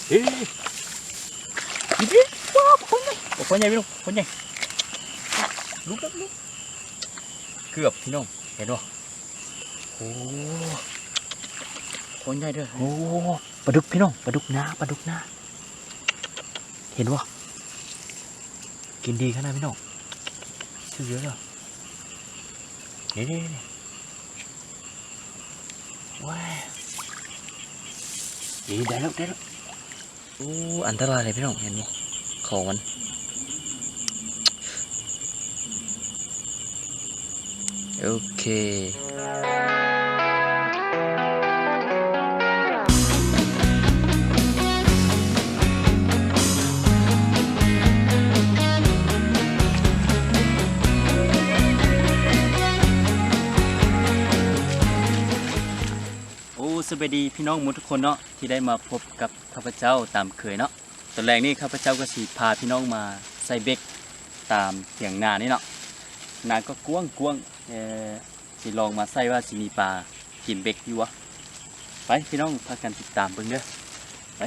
เฮ้ยนี่ว้าวคนใหญ่พี่น้องคนใหญ่ลุกเกือบพี่น้องเห็นป่ะโอ้คนใหญ่ด้วยโอ้ปลาดุกพี่น้องปลาดุกนาเห็นป่ะกินดีขนาดพี่น้องชื่อเยอะเลยนี่ว้าวได้แล้วโอ้อันตรายเลยพี่น้องเห็นป่ะของมันโอเคสวัสดีพี่น้องทุกคนเนาะที่ได้มาพบกับข้าพเจ้าตามเคยเนาะตอนแรกนี่ข้าพเจ้าก็สิพาพี่น้องมาใส่เบ็กตามเถียงนานี่เนาะนาก็กว้างสิลองมาใส่ว่าสิมีปลากินเบ็กอยู่วะไปพี่น้องพากันติดตามเบิ่งเด้อไป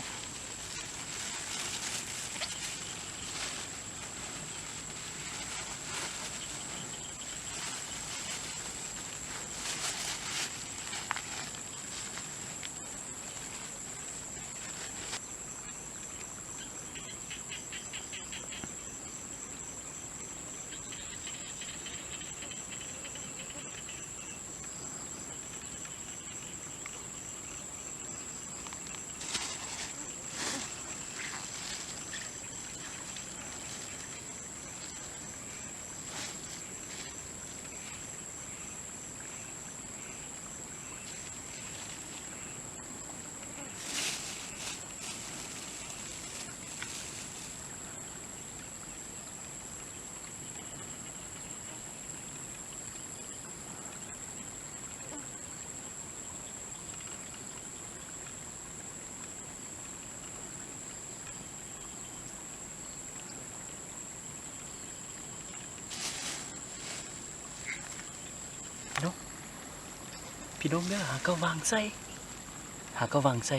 พี่น้องเด้อหากระวางใส่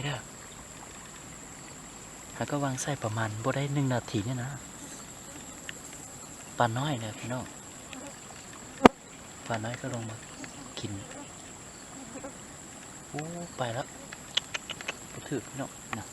เด้อหากระวางใส่ประมาณบ่ได้1 นาทีเนี่ยนะปลาน้อยเนี่ยพี่น้องปลาน้อยก็ลงมากินโอ้ไปแล้วก็ถือพี่น้องนะ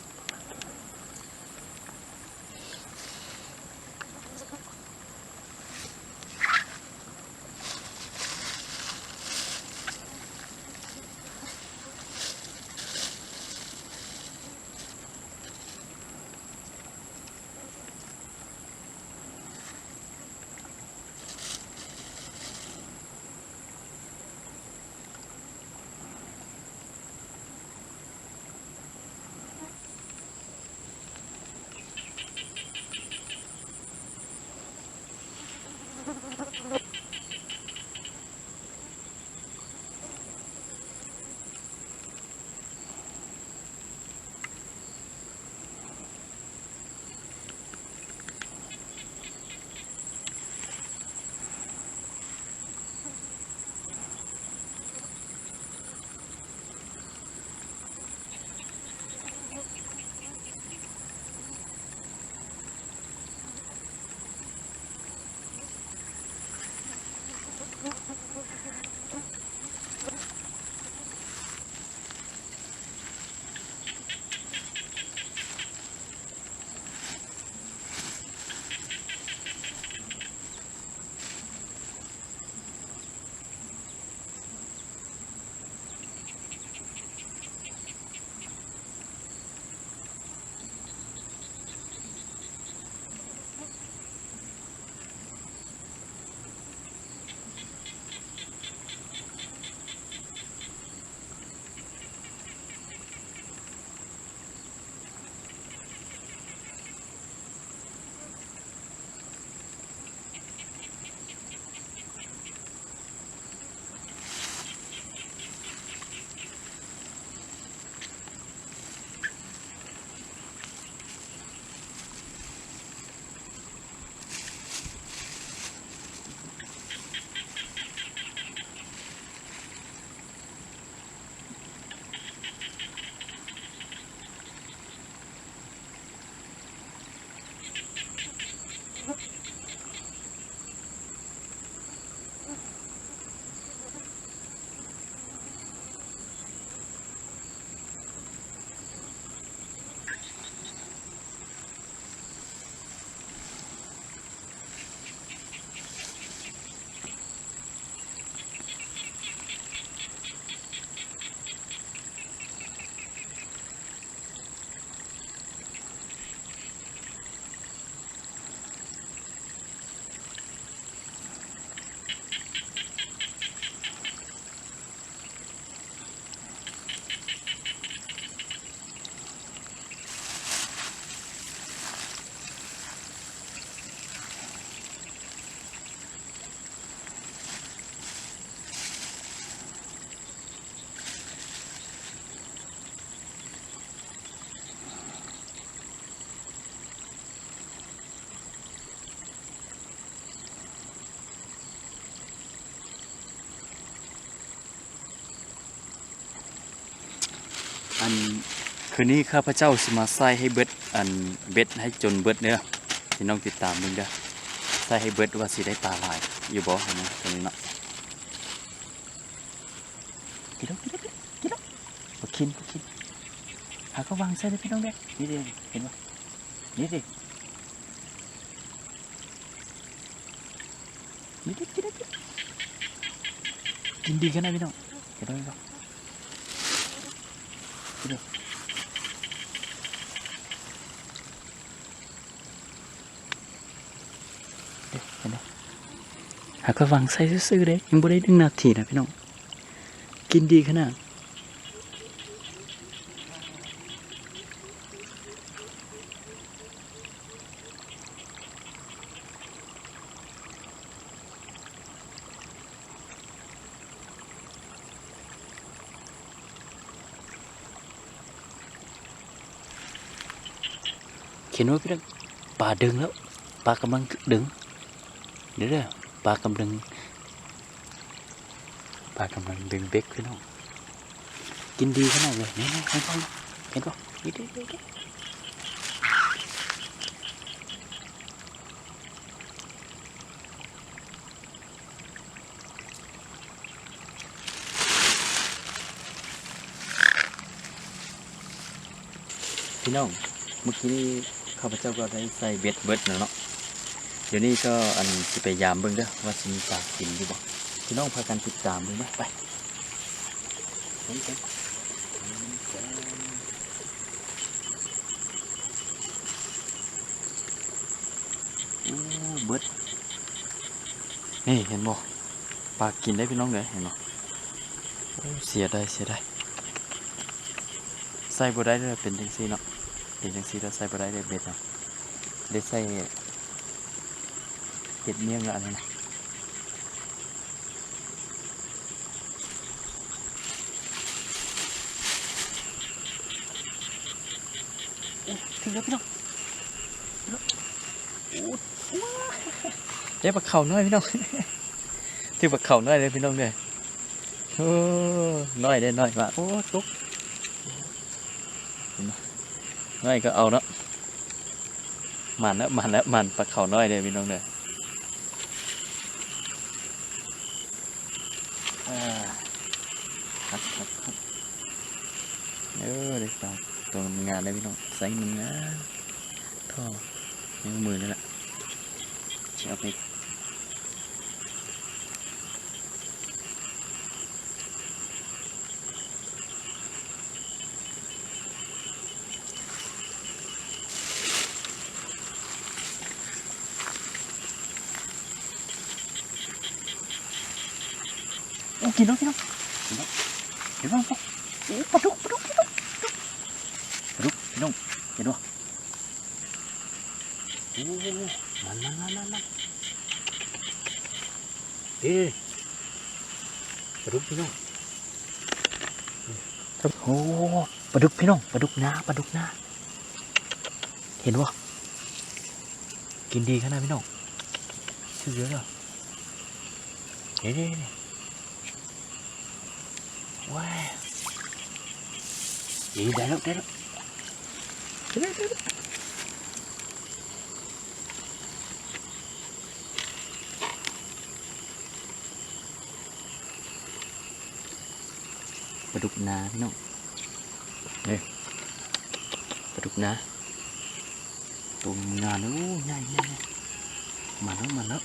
คืนนี้ข้าพเจ้าสิมาใส่ให้เบิดอันเบ็ดให้จนเบิดเด้อพี่น้องติดตามมึงเด้อใส่ให้เบิดว่าสิได้ปลาหลายอยู่บ่เห็นไหมตรงนี้เนาะกินแล้วปลาคินหาก็วางใส่เลยพี่น้องเด้อนี่ดิเห็นบ่นี่ดิกินดีกันนะพี่น้องเห็นบ่กินดิเห็นไหมหากก็วางใส่ซื่อๆเด้ยังบ่ได้1 นาทีนะพี่น้องกินดีขนาดเขียนว่าพี่น้องปลาดึงแล้วปลากำลังดึงเด้อปลากำลังดึงเบ็กพี่น้องกินดีขนาดเลยนี่เห็นป่ะนี่ดิพี่น้องเมื่อกี้ข้าพเจ้าก็ได้ใส่เบ็ดเบิดแล้วเนาะเดี๋ยวนี้ก็อันสิไปยามเบิ่งเด้อว่าสิมีปลากินอยู่บ่พี่น้องพากันติดตามเลยนะไปเบิดนี่เห็นบ่ปลากินได้พี่น้องเลยเห็นบ่เสียดายใส่บ่ได้เลยเป็นจังซี่เนาะเป็นจังซี่แล้วใส่บ่ได้เลยเบ็ดเนาะได้ใส่เห็ดเมี่ยงละอันนี้นะถึงแล้วพี่น้องได้ปลาเข่าน้อยพี่น้องที่ปลาเข่าน้อยเลยพี่น้องเลยโอ้น้อยได้น้อยมากโอ้ตุ๊กน้อยก็เอาเนาะมันปลาเข่าน้อยเลยพี่น้องเลยครับได้ปลาตัวงานได้พี่น้องใส่มึงนะท่อนิ้วมือนั่นแหละเชื่อไปกินแล้วพี่น้องเห็นไหมปลาดุกพี่น้องเห็นไหมมันปลาดุกพี่น้องโอ้ปลาดุกพี่น้องปลาดุกนาเห็นวะกินดีขนาดพี่น้องชื่อเยอะเลยนี่ว้าวได้แล้วปลาดุกนาพี่น้องเนี่ยปลาดุกนาตัวงานโอ้ใหญ่มาแล้ว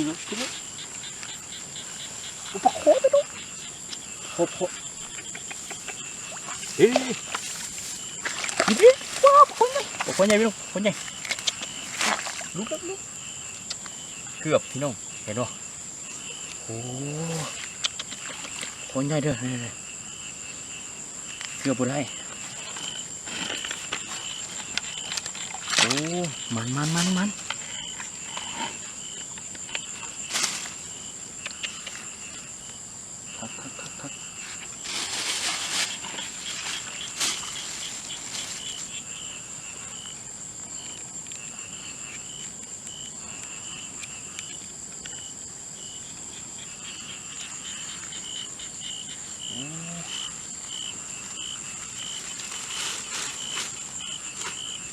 พี่น้องปลาโคพี่น้องโคเฮ้ย นี่ว้าวคนใหญ่คนใหญ่พี่น้องคนใหญ่ลุกเกือบพี่น้องเห็นป่ะโอ้คนใหญ่เด้อเกือบบ่ได้โอ้มันคัก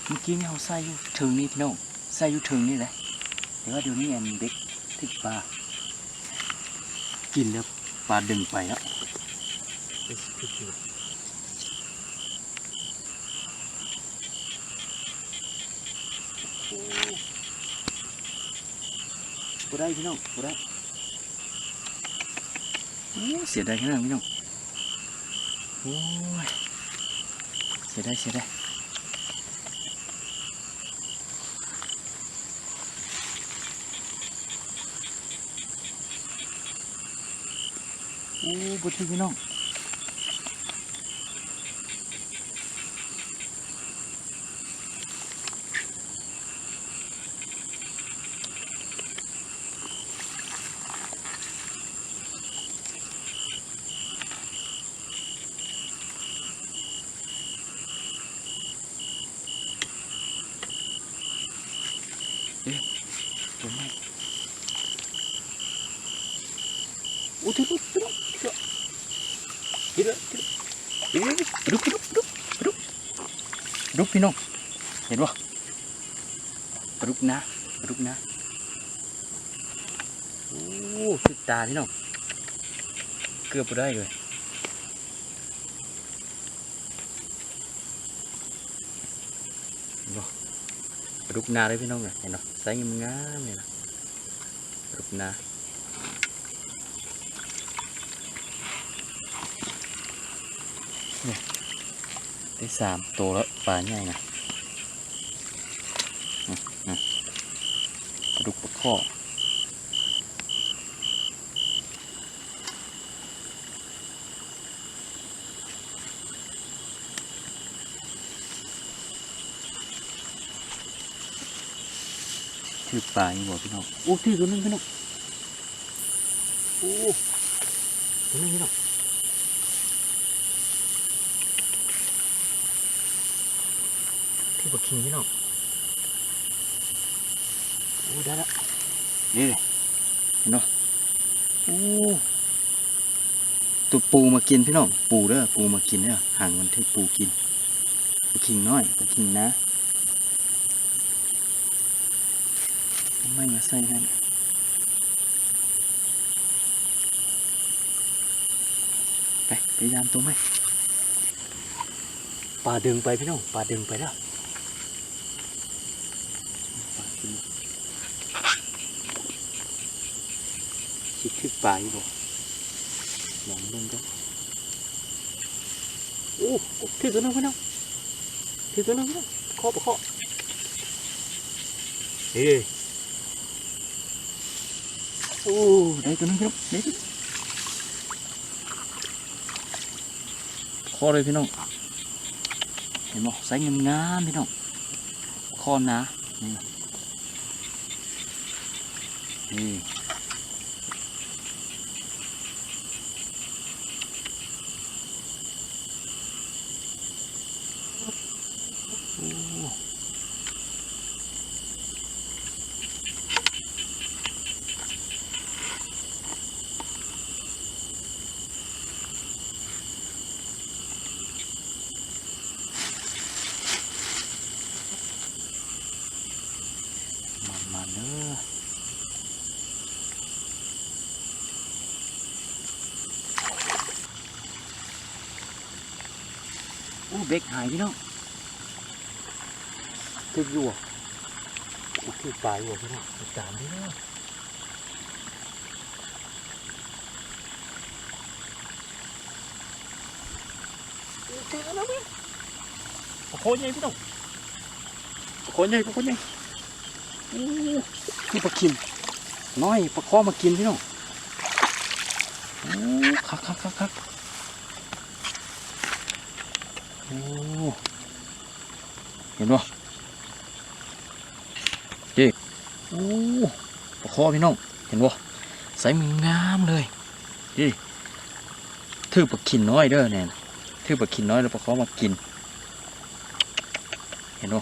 เมื่อกี้นี่เขาใส่อยู่ถึงนี่พี่น้องใส่อยู่ถึงนี่แหละแต่ว่าเดี๋ยวนี้อันเด็กถึกปลากินแล้วปลาดึงไปแล้วบ่ได้พี่น้องบ่ได้เสียดายขนาดพี่น้องโอ้ยเสียดายโอ้บ่ถึงพี่น้องตัวนี้โอ้ถึงพี่น้องรุกพี่น้องเห็นป่ะรุกนะโอ้ติดตาพี่น้องเกือบไปได้เลยรุกนาเลยพี่น้องเลยเห็นป่ะใส่งามเลยนะรุกนาเนี่ยได้3 ตัวแล้วปลาใหญ่นะปลาดุกปลาข้อถือปลาอยู่บ่พี่น้องโอ้ถือตัวนึงพี่น้องโอ้ตัวนึงพี่น้องถือปลาคิงพี่น้องโอ้ได้แล้วนี่เลยเห็นป่ะโอ้ตัวปูมากินพี่น้องปูเด้อปูมากินเด้อห่างมันถือปูกินปลาคิงน้อยปลาคิงนะไม่มาใส่กันไปพยายามตัวไหมปลาดึงไปพี่น้องปลาดึงไปแล้วคิดถึงปลาอยู่บ่มองลงกันโอ้ถือตัวนึงพี่น้องถือตัวนึงพี่น้องข้อปะข้อเฮ้โอ้ได้ตัวนึงพี่น้องได้ข้อเลยพี่น้องเห็นบ่ใส่งามพี่น้องข้อนะนี่มาเนอะโอ้เบรกหายพี่น้องถึกอยู่คือปลาอยู่พี่น้องตามพี่น้องถึงแล้วพี่โ ปลาคอใหญ่พี่น้องปลาคอใหญ่ปลาคอใหญ่โอ้นี่ปลาคิมน้อยปลาคอมากินพี่น้องโอ้คักโอ้เห็นบ่เจ๊โอ้ปลาคอพี่น้องเห็นบ่ใส่มืองามเลยดิถือปลาขินน้อยเด้อเนี่ยถือปลาขินน้อยแล้วปลาคอมากินเห็นบ่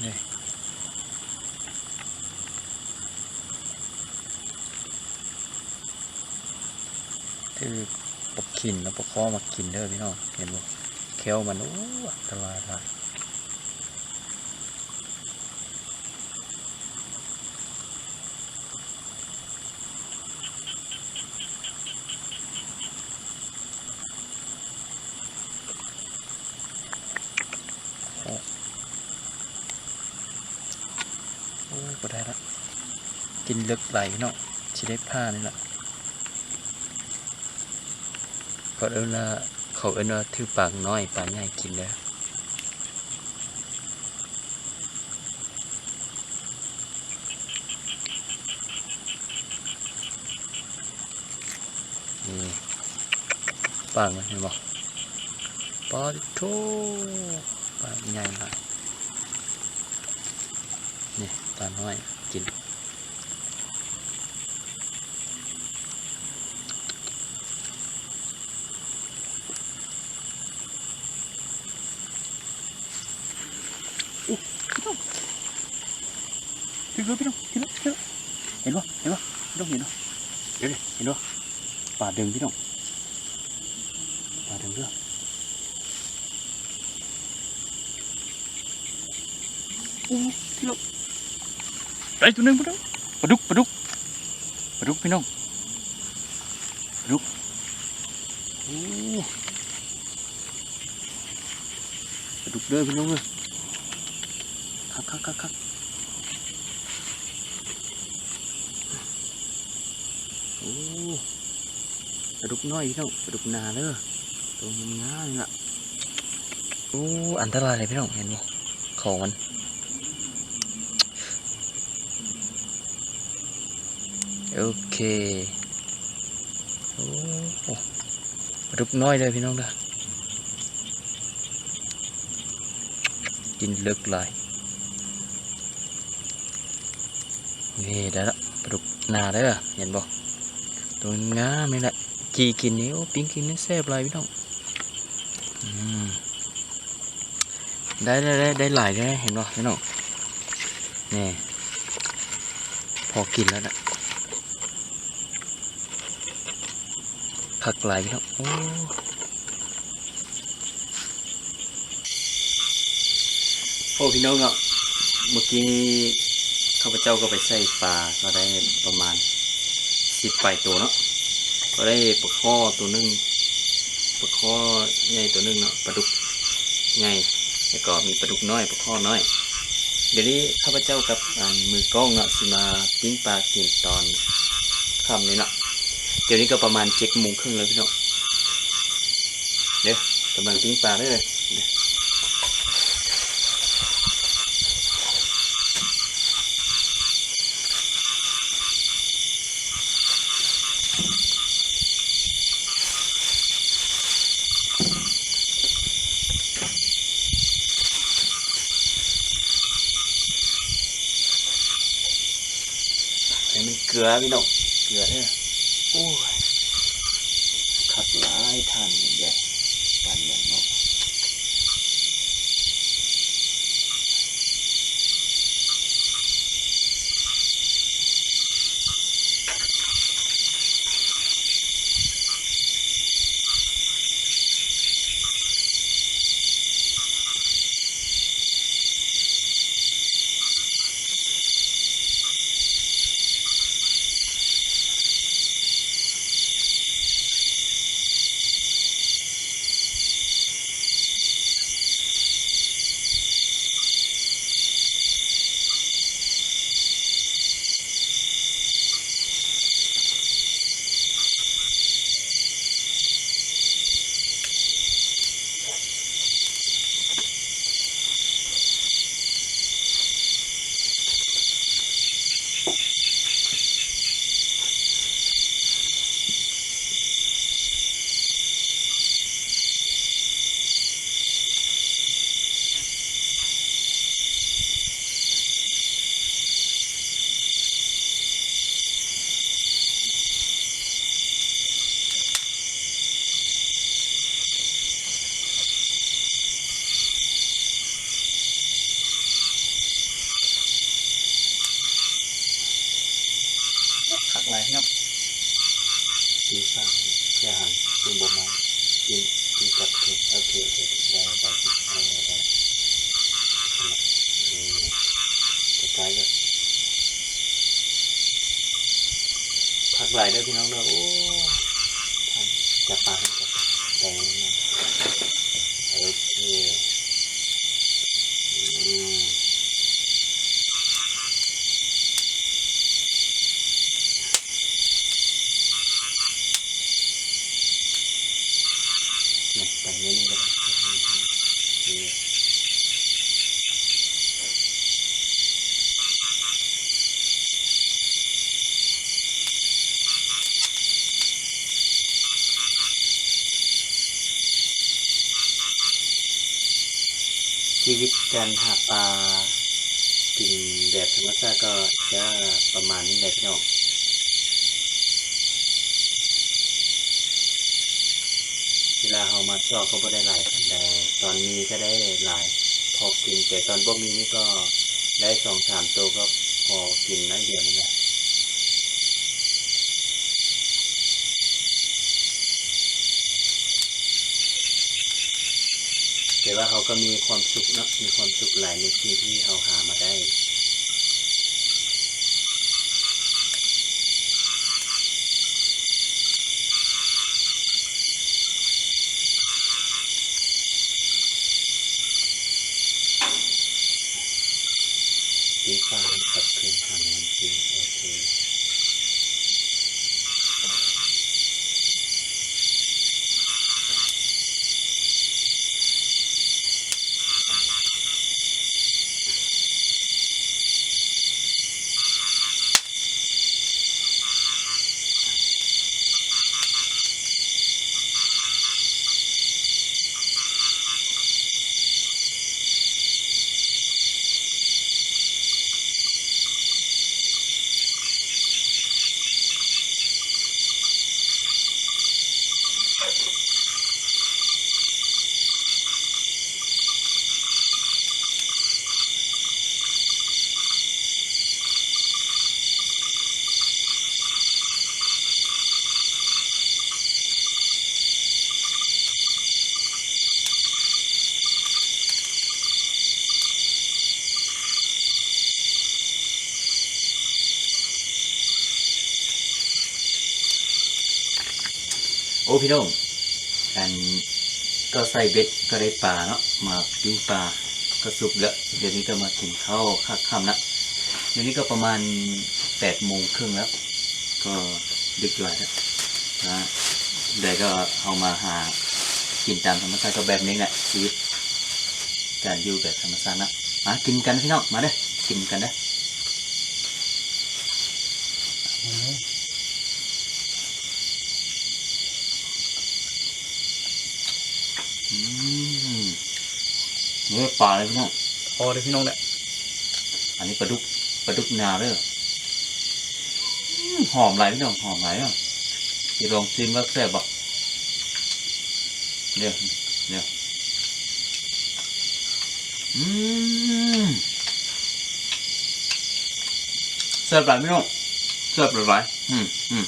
นี่ถือปลาขินแล้วปลาคอมากินเด้อพี่น้องเห็นบ่แควมันโอ้อันตรายโอ้ก็ได้ละกินเลือกไหลพี่น้องสิได้ผ้านี่แหละเขาเอิ้นว่าถือปากน้อยปลาใหญ่กินเด้อนี่ปากมันเห็นบ่ปลาโถปลาใหญ่มากนี่ปลาน้อยกินพี่น้องเห็นบ่พี่น้องเห็นบ่เดี๋ยวเห็นบ่ปลาดึงพี่น้องปลาดึงเด้อโอ้พี่น้องได้ตัวหนึ่งพี่น้องปลาดุกพี่น้องปลาดุกโอ้ปลาดุกเด้อพี่น้องเลยคักโอ้ปลาดุกน้อยพี่น้องปลาดุกนาเด้อตัวมันง่ายอ่ะโอ้อันตรายเลยพี่น้องเห็นไหมของมันโอเคโอ้ปลาดุกน้อยเลยพี่น้องเด้อกินเลิกเลยนี่ได้ละปลาดุกนาเด้อเห็นบ่ตัวงามนี่แหละจีกินนี่โอ้ปิ้งกินนี่แซ่บเลยพี่น้องได้หลายได้เห็นบ่พี่น้องนี่พอกินแล้วนะผักหลายพี่น้องโอ้พี่น้องเนาะเมื่อกี้ข้าพเจ้าก็ไปใส่ปลาก็ได้ประมาณ10 ปลายตัวเนาะก็ได้ปลาข้อตัวนึงปลาข้อใหญ่ตัวนึงเนาะปลาดุกใหญ่แล้วก็มีปลาดุกน้อยปลาข้อน้อยเดี๋ยวนี้ข้าพเจ้ากับมือกล้องเนาะสิมาปิ้งปลากินตอนค่ำนี้เนาะเดี๋ยวนี้ก็ประมาณ7:30แล้วพี่น้องเดี๋ยวกำลังปิ้งปลาได้เลยมันเกลือพี่น้องเกลือเนี่ยโอ้ยขัดหลายทานใหญ่ปานใหญ่เนาะ กินข้าวแค่หันกินบ่มากินกับเค็มโอเคได้ได้ได้ใกล้ๆก็ผักหลายเด้อพี่น้องเด้อโอ้ท่านจับปลาจับแต่งนะโอเคไปนี่ก็ได้ชีวิตการหาปลากินแบบธรรมชาติก็จะประมาณนี้แหละพี่น้องเวลาเรามาจอกก็บ่ได้หลายแต่ตอนมีก็ได้หลายพอกินแต่ตอนบ่มีนี่ก็ได้2-3ตัวก็พอกินน้อยเดียวนี่แหละแต่ว่าเขาก็มีความสุขเนาะมีความสุขหลายในสิ่งที่เขาหามาได้ตีฟ้ากับคืนหางมันจริงโอเคโอ้พี่น้องอันก็ใส่เบ็ดก็ได้ปลาเนาะมาปิ้งปลาก็สุกแล้วเดี๋ยวนี้ก็มากินข้าวค่ำๆนะเดี๋ยวนี้ก็ประมาณ8:30แล้วก็ดึกหน่อยแล้วนะเดี๋ยวก็เอามาหากินตามธรรมชาติก็แบบนี้แหละชีวิตการอยู่แบบธรรมชาตินะมากินกันพี่น้องมาเด้อกินกันนะนี่ปลาเลยพี่น้องพอเลยพี่น้องแหละอันนี้ปลาดุกนาเลยหอมไหลพี่น้องหอมไหลอ่ะจะลองชิมว่าแซ่บบ่เนี่ยแซ่บหลายพี่น้องแซ่บหลายอืมอืม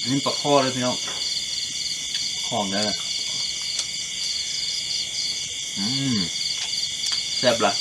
อันนี้ปลาข้อเลยพี่น้องของได้ละแซ่บหลาย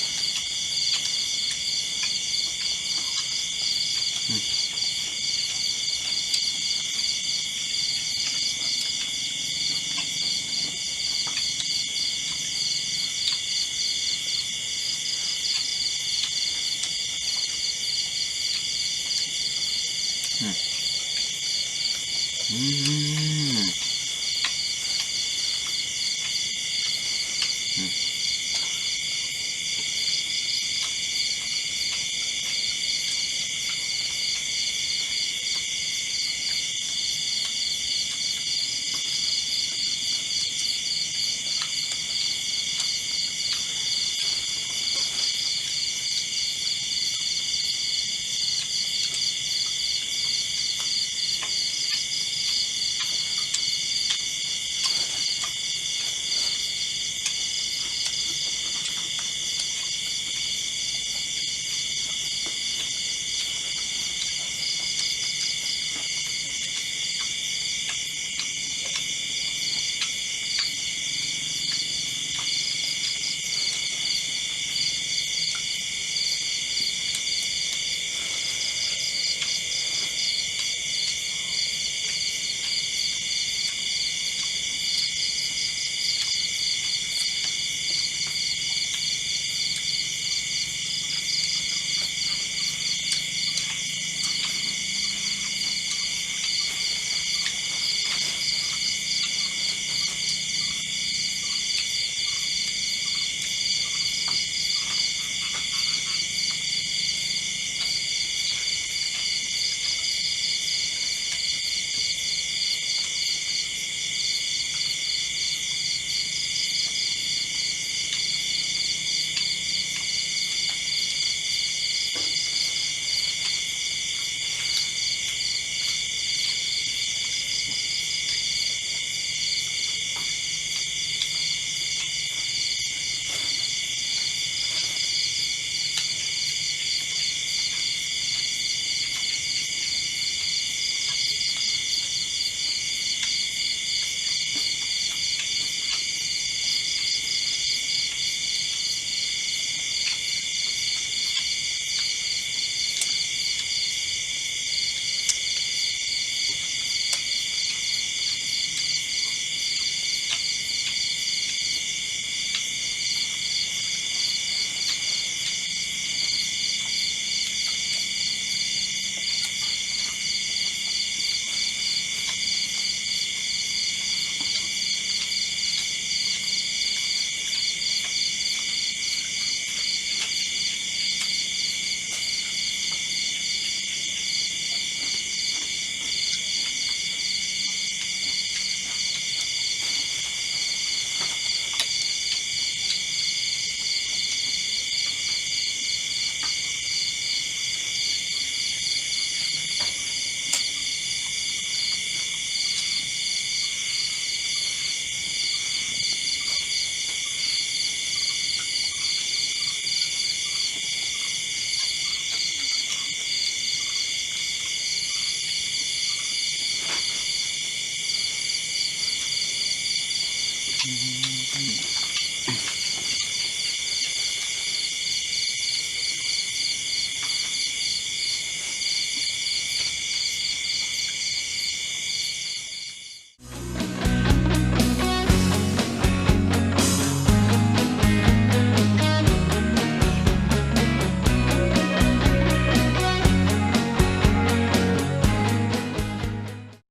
อืม